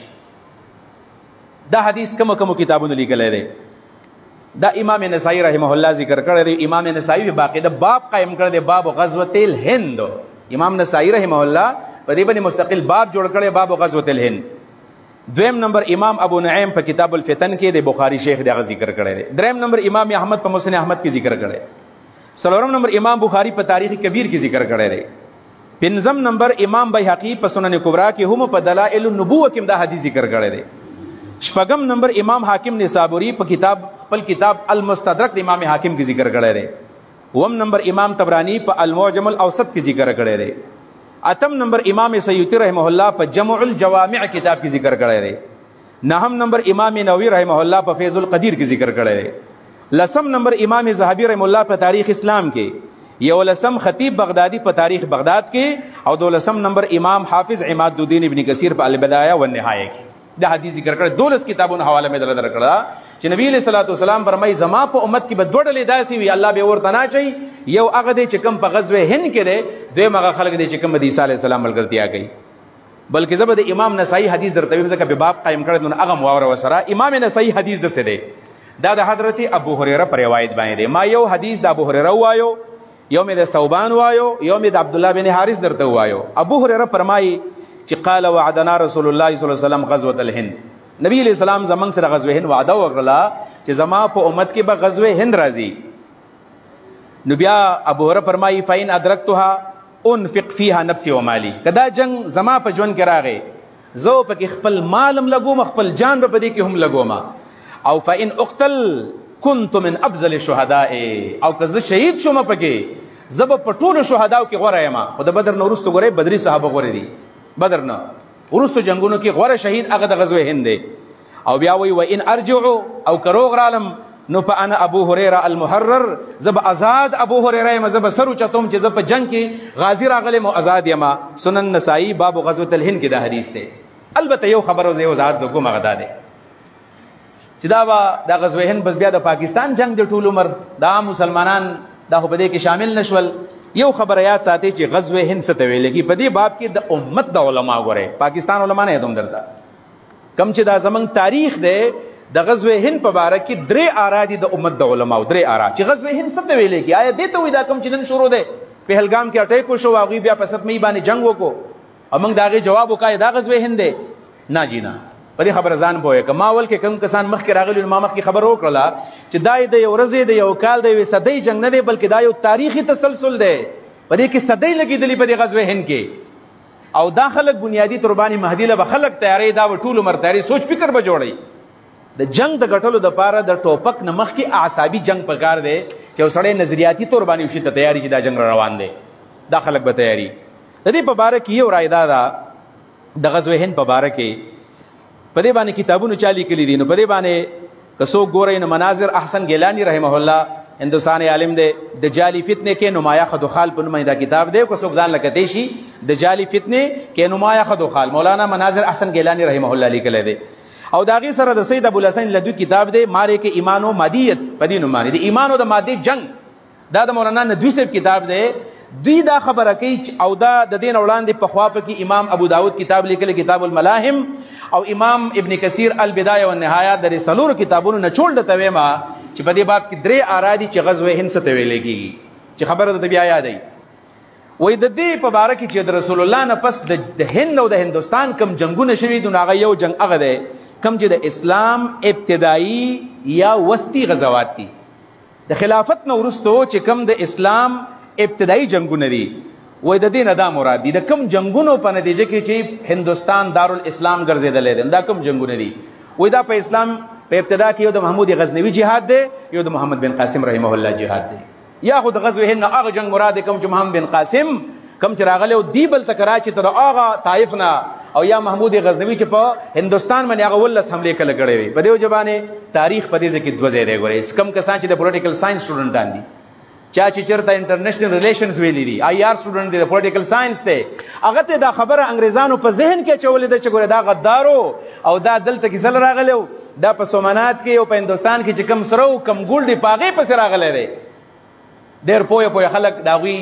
دا حدیث کوم کتابونو لیکل دی دا امام نسائی رحمه الله ذکر کړی دی امام نسائی باقاعده باب قائم کړی دی باب غزوه الهند امام نسائی رحمه الله په دې باندې مستقل باب جوړ کړی باب غزوه الهند دویم نمبر امام ابو نعیم په کتاب الفتن کې د بخاری شیخ دا ذکر کړی دی دریم نمبر امام احمد په مسند احمد کې ذکر کړی څلورم نمبر امام بخاری په تاریخ کبیر کې ذکر کړی دی پنځم نمبر امام بیهقی په سنن کبرا کې هم په دلائل النبوه کې دا حدیث ذکر کړی دی شپږم نمبر امام حاکم نسابوری په کتاب خپل کتاب المستدرک د امام حاکم کې ذکر کړی دی اوم نمبر امام طبرانی په المعجم الاوسط کې ذکر کړی دی اتم نمبر امام سیوطی رحمه الله په جمع الجوامع کتاب کې ذکر کړی دی نهم نمبر امام نووی رحمه الله په فیض القدیر کې ذکر کړی دی لسم نمبر امام ذهبی رحمه الله په تاریخ اسلام کې یو لسم خطیب بغدادی په تاریخ بغداد کې او دولسم نمبر امام حافظ عماد الدین ابن کثیر په البدایہ والنهایہ کې دا حدیث ذکر کړ 12 کتابونو حواله مې دل درکړه چې نبی علیہ الصلوۃ والسلام فرمایي زما په امت کې به دوه ډلې داسې وي الله به ورته نه چي یو هغه دی چې کوم په غزوه هند کې دی دویم هغه خلک دی چې کوم د عیسی علیہ السلام ملګرتیا کوي بلکې زبر د امام نسائی حدیث درته ویم ځکه په باب قائم کړی نو هغه مواور وسره امام نسائی حدیث د څه دی دا د حضرت ابو هريره پر روایت باندې دی ما یو حدیث د ابو هريره وایو یو مې د ثوبان وایو یو مې د عبد الله بن حارث درته وایو ابو هريره فرمایي چې قال وعدنا رسول الله صلی الله علیه وسلم غزوه الهند نبی علیہ السلام زمنګ سره غزوه هند وعده وکړه چې زما په امت کې به غزوه هند راځي نو بیا ابو هريره فرمایي فین ادرکتها انفق فيها نفسي ومالي کدا جنگ زما په ژوند کې راغی زه پکې خپل مالم لګوم خپل جان به پدې کې هم لګوم او فإن اقتل كنت من افضل الشهداء او که زه شهید شوم پکې زب په ټولو شهداو کې غوړه یم خو د بدر نو ورستو غوړې بدري صحابه غوړې دي بدر نه ورستو جنگونو کې غوړه شهید هغه د غزوه هند دی او بیا وی وإن ارجعوا او کروغ رالم نو په انا ابو هريره المحرر زب آزاد ابو هريره مذهب سرو چتم چې زب جنگ کې غازی راغله مو آزاد یما سنن نسائی باب غزوه الهند کې دا حدیث دی البته یو خبر او زه ذات زکو مغدا دی چې دا د غزوه هند بس بیا د پاکستان جنگ د ټول عمر دا مسلمانان دا په دې کې شامل نشول یو خبر یاد ساتي چې غزوه هند څه ته ویل کی په دې باب کې د امت د علما غره پاکستان علما نه دوم درته کم چې دا زمنګ تاریخ دی د غزوه هند په باره کې درې آرا دي د امت د علماو درې آرا چې غزوه هند څه ته ویل کی آیا دې ته وې دا کم چې نن شروع دی پهلګام کې اٹیک وشو هغه بیا په 7 مې باندې جنگ وکړو او موږ داغه جواب وکای دا غزوه هند دی نه جینا په دې خبر ځان بوې کماول کې کم کسان مخ کې راغلي ما مخ کې خبر وکړه چې دای د یو ورځې د یو کال د صدۍ جنگ نه دی بلکې دا یو تاریخي تسلسل دی په دې کې صدۍ لګېدلې په دې غزوه هند کې او دا خلک بنیادی تربانی مهدی له خلک تیاری دا ټول عمر تیاری سوچ فکر به جوړي د جنگ د غټلو د پاره د ټوپک نمخ کې اعصابي جنگ پکار دی چې وسړی نظریاتي تور باندې وشي ته تیاری چې دا جنگ روان دی دا خلک به تیاری د دې په باره کې یو رائے دا د غزوه هند په باره کې په دې باندې کتابونو چالي کړي دي نو په دې باندې کسو ګورې نو مناظر احسن گیلانی رحمه الله هندوستان عالم دی د جعلی فتنه کې نمایاں خدوخال په نوم دا کتاب دی کو څوک ځان لکه شي د جعلی فتنه کې نمایاں خدوخال مولانا مناظر احسن گیلانی رحمه الله لیکلی دی او داغي سره د سید ابو الحسن لدو کتاب دی ماره کې ایمان او مادیت په دې نوم باندې د ایمان او د مادي جنگ دا د مولانا ندوی صاحب کتاب دی دوی دا خبره کوي او دا د دین وړاندې په خوا کې امام ابو داود کتاب لیکلی کتاب الملاهم او امام ابن کثیر البدایه والنهایه د رسالور کتابونو نه چول د تویما چې په دې باب کې درې ارادي چې غزوه هند څه ته ویل کېږي چې خبره د بیا یادای وای د دې په باره کې چې د رسول الله نه پس د هند او د هندستان کم جنگونه شوي دي هغه یو جنگ هغه دی کم چې د اسلام ابتدایي یا وسطی غزوات دي د خلافت نو ورستو چې کم د اسلام ابتدایي جنگونه دي وای د دې نه دا مراد دي د کم جنگونو په نتیجه کې چې هندستان دارالاسلام ګرځیدلې دي دا کم جنگونه دي وای دا په اسلام په ابتدا کې یو د محمود غزنوی جهاد دی یو د محمد بن قاسم رحمه الله جهاد دی یا خود غزوه هند هغه جنگ مراد کوم چې محمد بن قاسم کم چې راغله او دی بل تکراچی تر هغه طائف نه او یا محمود غزنوی چې په هندستان باندې هغه ولس حمله کړي وي په دې وجبانه تاریخ په دې کې دوه ځای دی ګورې کم کسان چې د پولیټیکل ساينس سټوډنټان دي چا چې چرته انټرنیشنل ریلیشنز ویلي دي آی آر سټوډنټ دی د پولیټیکل ساينس دی هغه ته دا خبره انګريزانو په ذهن کې چولې ده چې ګوره دا غدارو او دا دلته کې زل راغلو دا په سومنات کې او په هندستان کې چې کم سرو کم ګول دی پاغه پس راغلی دی ډېر پوهه خلک دا وی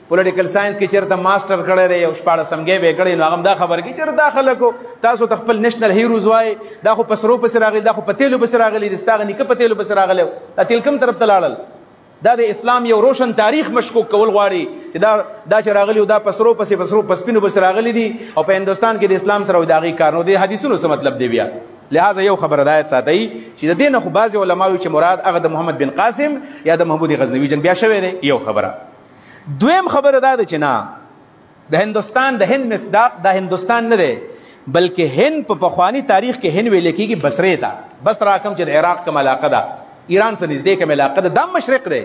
پولیټیکل ساينس کې چرته ماستر کړی دی او شپاړه سمګي به کړی نو هغه دا خبر کې چرته داخله کو تاسو خپل نېشنل هیروز وای دا خو پسرو پس راغلی دا خو پتیلو پس راغلی دستاغه نیکه پتیلو پس راغلی دا تل کوم طرف ته لاړل دا د اسلام یو روشن تاریخ مشکوک کول غواړي چې دا چې راغلی او دا پسرو پسپینو پس راغلی دي او په هندستان کې د اسلام سره وداغي کار نو د حدیثونو څه مطلب دی بیا لہذا یو خبر هدایت ساتي چې د دین خو بعض علماء چې مراد هغه د محمد بن قاسم یا د محمود غزنوی جنگ بیا شوی دی یو خبره دویم خبره دا ده چې نه د هندستان د هند مصداق د هندستان نه دی بلکې هند په پخوانی تاریخ کې هند ویل کېږي بصره ته بصره کوم چې د عراق کوم علاقه ده ایران سره نږدې کوم علاقه ده دم مشرق دی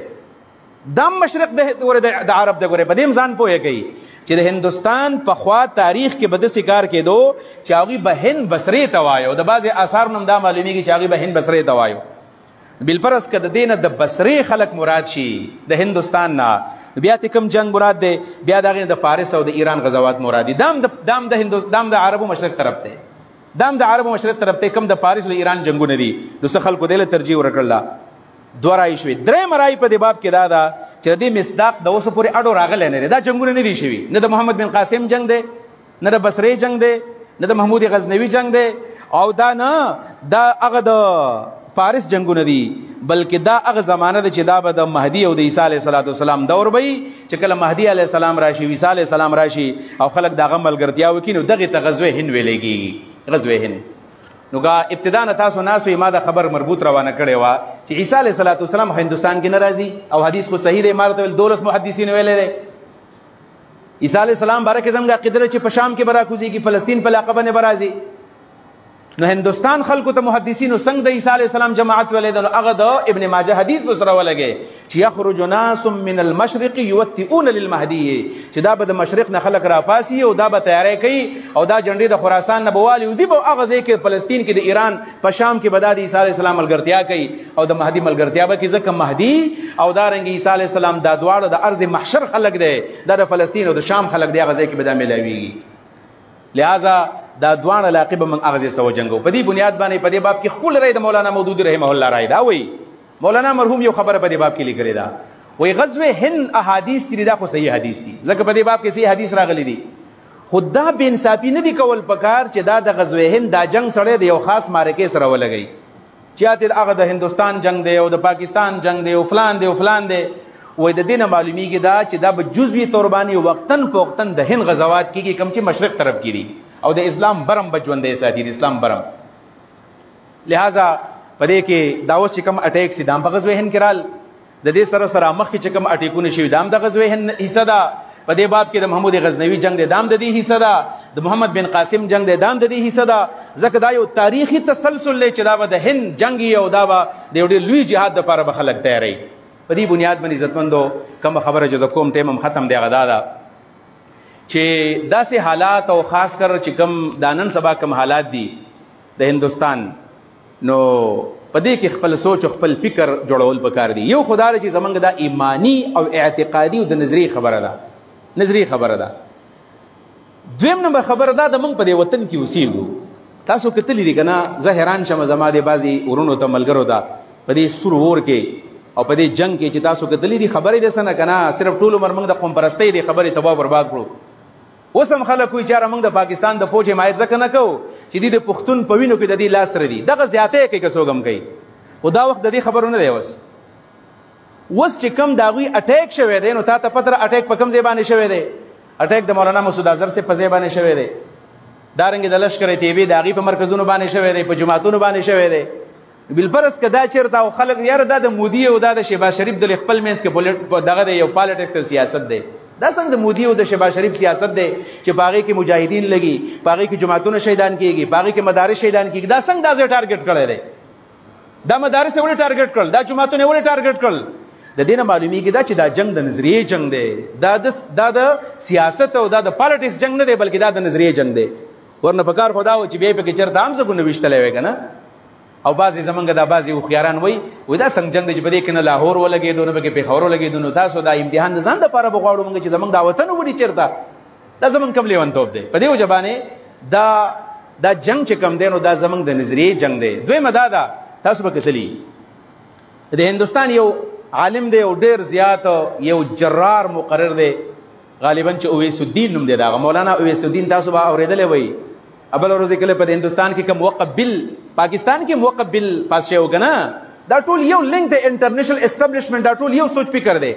دم مشرق د عرب د ګوره په دې ځان پوهه کوي چې د هندستان په خوا تاریخ کې بده سکار کېدو چې هغه به هند بصره ته وایو د بعض آثار نوم دا معلومیږي چې هغه به هند بصره ته وایو بلپرس کده دینه د بصره خلق مراد شي د هندستان نه بیا ته کوم جنگ مراد دی بیا دغه د فارس او د ایران غزوات مراد دي دام د عربو مشرق طرف ته دا هم د عربو مشرق طرف ته کم د پاریس او ایران جنگونه دي نو څه خلکو دې له ترجیح ورکړله دوه رایې شوې درېیمه رایې په دې باب کې دا ده چې د دې مصداق د اوسه پورې اډو راغلی نه دی دا جنګونه نه دي شوي نه د محمد بن قاسم جنگ دی نه د بصرې جنگ دی نه د محمود غزنوي جنگ دی او دا نه دا هغه د پاریس جنگونه دي بلکې دا هغه زمانه ده چې دا به د مهدي او د عیسی علیه السلام دور به وي چې کله مهدي علیه السلام راشي عیسی علیه السلام راشي او خلک د هغه ملګرتیا وکړي نو دغې ته غزوه هند ویلی کېږي غزوه هند نو ابتدا نه تاسو ناس وي ما د خبر مربوط روانه کړې وه چې عیسی علیه السلام هندوستان کې نه راځي او حدیث خو صحیح دی ما ته ویل 12 محدثین ویلی دی عیسی علیه السلام باره کې زموږ عقیده ده چې په شام کې به راکوزېږي فلسطین په علاقه باندې به راځي نو هندوستان خلکو ته محدثینو څنګه د عیسی علیه السلام جماعت ویلی ده نو هغه د ابن ماجه حدیث به سره ولګې چې یخرج ناس من المشرق یوطئون للمهدي چې دا به د مشرق نه خلک راپاسي او دا به تیاری کوي او دا جنډې د خراسان نه به والي وځي به هغه ځای کې فلسطین کې د ایران په شام کې به دا د عیسی علیه السلام ملګرتیا کوي او د مهدي ملګرتیا به کوي ځکه مهدي او دارنګې عیسی علیه السلام دا دواړه د ارض محشر خلک دی دا د فلسطین او د شام خلک دی هغه ځای کې به دا میلاویږي لہذا دا دوان علاقه به من اغزه سو جنگو په دې بنیاد باندې په دې باب کې خپل رائے د مولانا مودودی رحمه الله رائے دا وای مولانا مرحوم یو خبره په دې باب کې لیکلې ده وای غزوه هند احادیث چې دا خو صحیح حدیث دي ځکه په دې باب کې صحیح حدیث راغلي دي خدا بے انصافی نه دی کول پکار چې دا د غزوه هند دا جنگ سره د یو خاص معرکه سره ولګي چې هغه د هندوستان جنگ دی او د پاکستان جنگ دی او فلان دی او فلان دی وای د دینه معلومیږي دا چې دا به جزوی تور باندې وقتن پوقتن د هند غزوات کیږي کم چې مشرق طرف کیږي او د اسلام برم بجوندې ساتي د اسلام برم لہذا پدې کې داوس چې کوم اٹیک سي دام په غزوه هند کې رال د دې سره سره مخ چې کوم اٹیکونه شوي دام د غزوه هند حصہ ده په دې باب کې د محمود غزنوي جنگ د دام د دې حصہ ده د محمد بن قاسم جنگ د دام د دې حصہ ده ځکه دا یو تاریخي تسلسل لري چې دا به د هند جنگي او دا به د یو لوی جهاد لپاره به خلک تیاری په دې بنیاد باندې عزتمندو کوم خبره جزا کوم ټیم ختم دی غدا ده چې داسې حالات او خاص کر چې کم دانن سبا کم حالات دي د هندوستان نو پدې کې خپل سوچ او خپل فکر جوړول پکار دي یو خدای چې زمونږ دا ایمانی او اعتقادي او د نظری خبره ده دویم نمبر خبره ده د موږ په دې وطن کې اوسېږو تاسو کتلی دي کنه زه حیران شم زما د بعضي ورونو ته ملګرو ده په دې ستور ور کې او په دې جنگ کې چې تاسو کتلی دي خبرې ده سنه کنه صرف ټول عمر موږ د قوم پرستۍ دي خبرې تباہ برباد کړو اوس هم خلک وایي چې موږ د پاکستان د فوج حمایت ځکه نه کوو چې د پښتون په وینو کې د دې لاس سره دي دغه زیاتې کوي که څوک هم کوي خو دا وخت د دې خبرو نه دی اوس چې کم د هغوی اټیک شوی دی نو تا ته پته اټیک په کوم ځای باندې شوی دی اټیک د مولانا مسعود اظهر صاحب په ځای باندې شوی دی دارنګې د لشکر طیبې د هغې په مرکزونو باندې شوی دی په جوماتونو باندې شوی دی بالفرض که دا چېرته او خلک یاره دا د مودي او دا د شهباز شریف د خپل منځ کې دغه دی یو پالیټکس او سیاست دی دا څنګه د مودي او د شهباز شریف سیاست دی چې په هغې کې مجاهدین لګي په هغې کې جوماتونه شهیدان کېږي په هغې کې مدارس شهیدان کېږي دا څنګه دا ځای ټارګېټ کړی دی دا مدارس یې ولې ټارګېټ کړل دا جوماتونه یې ولې ټارګېټ کړل د دې نه معلومیږي دا چې دا جنگ د نظریې جنگ دی دا د سیاست او دا د پالیټکس جنگ نه دی بلکې دا د نظریې جنگ دی ورنه په کار خو دا و چې بیا پکې چېرته هم څه ګونه ویشتلی وی که نه او بعضې زمونږ دا بعضې هوښیاران وایي دا څنګه جنگ دی چې په دې کې نه لاهور ولګېدو نه پکې پېښور ولګېدو نو تاسو دا امتحان د ځان دپاره به غواړو مونږ چې زمونږ دا وطن وګړي چېرته دا زمونږ کم لیونتوب دی په دې وجه باندې دا جنگ چې کم دی نو دا زمونږ د نظریې جنگ دی دویمه دا ده تاسو به کتلي د هندوستان یو عالم دی او ډېر زیات یو جرار مقرر دی غالبا چې اویس الدین نوم دی د هغه مولانا اویس الدین تاسو به اورېدلی وایي ابل ورځې کله په هندوستان کې کوم موقف بل پاکستان کې موقف بل پاس شوی و که نه دا ټول یو لینک دی انټرنیشنل اسټابلیشمنټ دا ټول یو سوچ فکر دی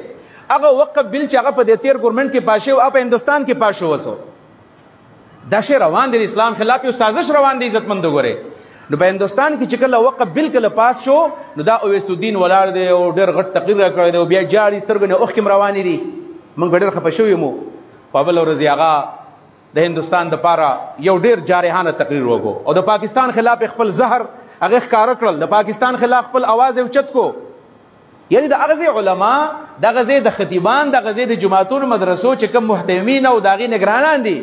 هغه وقف بل چې هغه په دې تیر ګورنمنټ کې پاس شوی په هندوستان کې پاس شو وسو دا شی روان دی د اسلام خلاف یو سازش روان دی عزتمندو ګورئ نو په هندوستان کې چې کله وقف بل کله پاس شو نو دا اویس الدین ولاړ دی او ډېر غټ تقریر راکړی دی او بیا جاړي سترګو نه اوښکې روانې دي موږ به ډېر خفه شوي مو په بله ورځ هغه د هندوستان دپاره یو ډېر جارحانه تقریر وکړو او د پاکستان خلاف خپل زهر هغه ښکاره کړل د پاکستان خلاف خپل اواز یې اوچت کو یعنی د هغه ځای علما دغه ځای د خطیبان دغه ځای د جوماتونو مدرسو چې کوم محترمین او د هغې نګرانان دي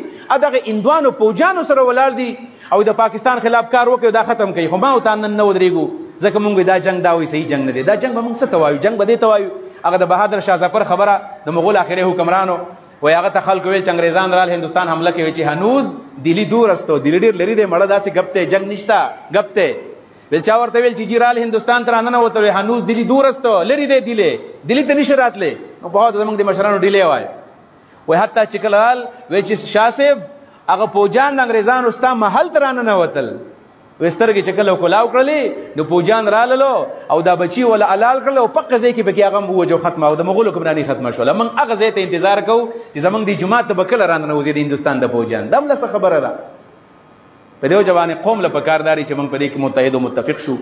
دغه هندوانو پوجانو سره ولاړ دي او د پاکستان خلاف کار وکړي دا ختم کوي خو ما او تا نن نه ودرېږو ځکه مونږ دا جنګ دا وایي صحیح جنګ نه دی دا جنګ به مونږ څه ته وایو جنګ به دې ته وایو هغه د بهادر شاه ظفر خبره د مغول آخري حکمرانو وای هغه ته خلکو ویل چې انګریزان رال هندوستان حمله کوي چې هنوز دلی دور استو دلی ډیر لري دی مړه داسې غپ ته جنگ نشتا غپ ته ویل چا ورته ویل چې جیرال هندوستان تر نه وته هنوز دلی دور استو لري دی دلی ته نشه راتله نو په زمونږ د مشرانو ډیلې وای وای حتی چې کلال وای چې شاه صاحب هغه پوجان د انګریزان استا محل تر نه وتل وسترګې چې کله کولاو کړلې نو پوجان راللو او دا بچي ولا علال کړل او پکه ځای کې بګي هغه وجو ختمه او د مغولو کمرانی ختمه شول من هغه ځای ته انتظار کو چې زمونږ د جماعت ته بکل رانه وزیر هندستان د پوجان دم له خبره ده په دې جوانه قوم له پکارداري چې موږ په دې کې متحد او متفق شو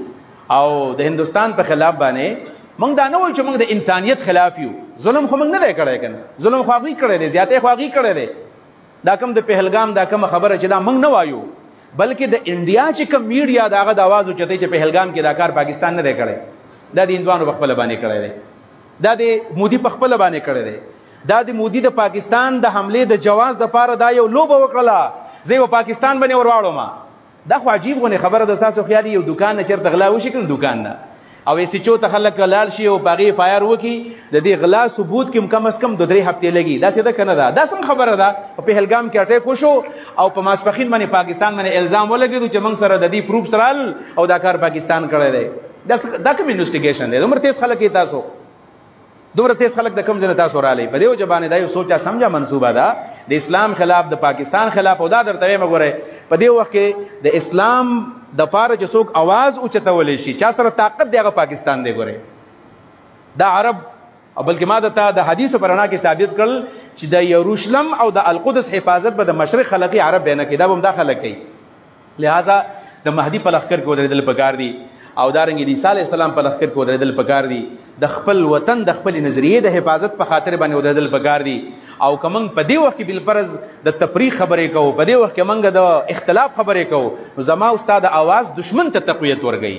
او د هندستان په خلاف باندې موږ دا نه وایو چې موږ د انسانيت خلاف یو ظلم خو موږ نه دی کړی کنه ظلم خو هغه کړی دی زیاته خو هغه کړی دی دا کوم د پهلګام دا کوم خبره چې دا موږ نه وایو بلکې د انډیا چې کوم میډیا داغه د आवाज اوچته چې پهلګام کې دا کار پاکستان نه دی کړی دا د هندوانو په خپل باندې کړی دی دا د مودي په خپل باندې کړی دی دا د مودي د پاکستان د حمله د جواز د پاره دا یو لوب وکړه زه په پاکستان باندې ورواړم دا خو عجیب غونه خبره د تاسو خیالي یو دکان نه چیرته غلا وشي کوم دکان نه او ایسی چو ته خلک لال شي او باغی فایر وکي د دې غلا ثبوت کې کم از کم 2-3 هفته لګي دا څه ده کنه دا سم خبره ده په هلګام کې اٹیک وشو او په ماسپخین باندې پاکستان باندې الزام ولګیدو چې موږ سره د دې پروف ترال او دا کار پاکستان کړی دی دا کوم انویسټیګیشن دی دومره تیز خلک تاسو دومره تیز خلک د کم ځنه تاسو را لې په دې جبانه دا یو سوچا سمجا منصوبه ده د اسلام خلاف د پاکستان خلاف او دا درته مګوره په دې وخت کې د اسلام د پاره چې څوک आवाज اوچتول شي چا سره طاقت دیغه پاکستان دی ګوره دا عرب او بلکې ما د حدیثو پرانا کې ثابت کړل چې د یروشلم او د القدس حفاظت به د مشرق خلقي عرب بینه کې دا هم داخله کوي لہذا د مهدی په لخر کې ودرېدل پکار دي او دارنګ عیسی علی السلام په لخر کې ودرېدل پکار دي د خپل وطن د خپل نظریه د حفاظت په خاطر باندې ودرېدل پکار دي او کوم په دې وخت کې بل فرض د تفریق خبرې کوو په دې وخت کې منګه د اختلاف خبرې کوو زما استاد आवाज دشمن ته تقویت ورګي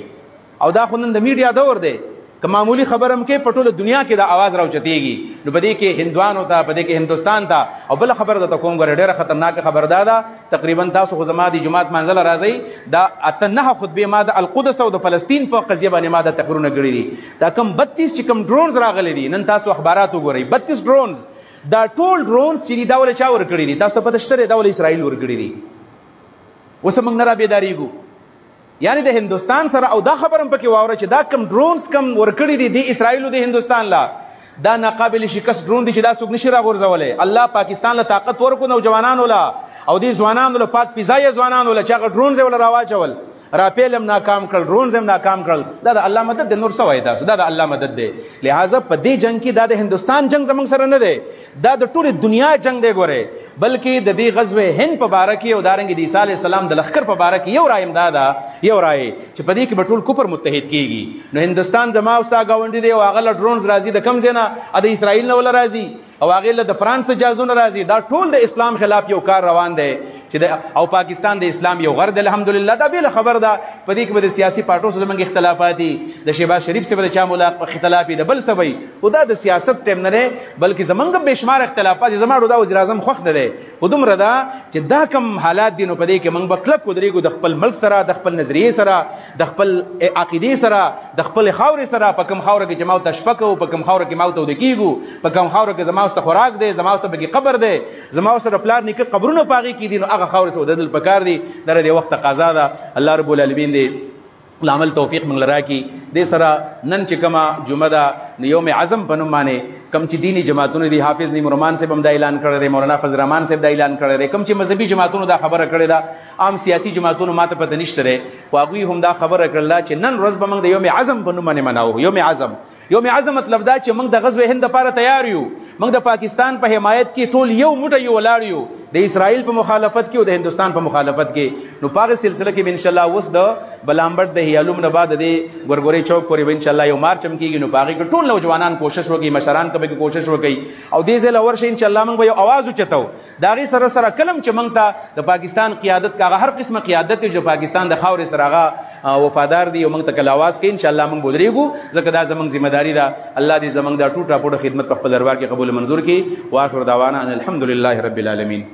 او دا خو نن د میډیا دور دی که معمولی خبرم کې پټوله دنیا کې د आवाज راوچتيږي نو بده کې هندوانو ته بده کې هندستان ته او بل خبر د کوم غره ډیره خطرناک خبر ده تقریبا تاسو خو زما د جماعت منزل راځي دا اتنه خطبه ما د القدس او د فلسطین په قضیه باندې ما د تقریرونه کړی دي دا کم 32 چې کم ډرونز راغلي دي نن تاسو اخبارات وګورئ 32 ډرونز دا ټول ډرونز چې دا ول چا ور کړی دي تاسو په دشتره دا ول اسرائیل ور کړی دي اوس موږ نه را بيداریږو یعنی د هندستان سره او دا خبرم پکې واوره چې دا کم ډرونز کم ورکړي دي د اسرائیل او د هندستان لا دا ناقابل شکست ډرون دي چې دا څوک نشي راغورځولې الله پاکستان له طاقت ورکو نوجوانانو لا او د ځوانانو له پاک فضای ځوانانو له چې ډرونز ول راواچول راپیلم ناکام کړل ډرونز هم ناکام کړل دا د الله مدد د نور سوای تاسو دا د الله مدد دی لہذا په دې جنگ کې دا د هندستان جنگ زمنګ سره نه دی دا د ټوله دنیا جنگ دی ګوره بلکې د دې غزوه هند په باره کې او دارنګ د عیسی علی السلام د لخر په باره کې یو رائے امدادا یو رائے چې په دې کې به ټول کفر متحد کیږي نو هندستان زما او ستا گاونډي دی او هغه له ډرونز راځي د کم زینا د اسرائیل نه ول راځي او هغه له د فرانس جازونه راځي دا ټول د اسلام خلاف یو کار روان دی چې او پاکستان د اسلام یو غرد الحمدلله دا به خبر ده په دې کې به د سیاسي پارټو سره موږ اختلافات دي د شهباز شریف سره چا ملاق اختلاف د بل سبي او دا د سیاست ټیم نه بلکې زمونږ بشمار اختلافات زموږ د وزیر اعظم خوخ ده و دومره ده چې دا کم حالات دي نو په دې کې موږ به کلک ودرېږو د خپل ملک سره د خپل نظریه سره د خپل عقیده سره د خپل خاورې سره په کوم خاور کې جماعت تشپکو په کوم خاور کې ماوت ودکیږو په کوم خاور کې زموږ ته خوراک دی زموږ ته بګي قبر دی زموږ سره پلار نیکه قبرونه پاغي کې دي نو هغه خاور سره ودل پکار دي در دې وخت قضا ده الله رب العالمین دې العمل توفیق موږ لرا کی دې سره نن چې کما جمعه ده یوم عزم په نوم باندې کم چې دینی جماعتونو دي حافظ نیم رحمان صاحب هم دا اعلان کړی دی مولانا فضل الرحمن صاحب دا اعلان کړی دی کم چې مذهبي جماعتونو دا خبره کړې ده عام سیاسي جماعتونو ماته پته نشته لري واغوي هم دا خبره کړله چې نن ورځ به موږ د یوم عزم په نوم باندې مناو یوم عزم مطلب دا چې موږ د غزوه هند لپاره تیار یو موږ د پاکستان په حمایت کې ټول یو موټی یو ولاړ یو د اسرائیل په مخالفت کې او د هندستان په مخالفت کې نو په سلسله کې ان شاء الله اوس د بلامبټ د هیالوم نه بعد د ګورګوري چوک پورې ان شاء الله یو مارچ هم کېږي نو باغی کې ټول نوجوانان کوشش وکړي مشران کبه کوشش وکړي او دې ځل ورشه ان شاء الله موږ به یو आवाज وچتو داغي سره سره کلم چې موږ ته د پاکستان قیادت کا هر قسمه قیادت چې پاکستان د خاورې سره هغه وفادار دي او موږ ته کله आवाज کوي ان شاء الله موږ بودريګو ځکه دا زموږ ذمہ داری ده الله دې زموږ دا ټوټه پټه خدمت په خپل دربار کې قبول منظور کړي واخر دعوانا ان الحمد لله رب العالمین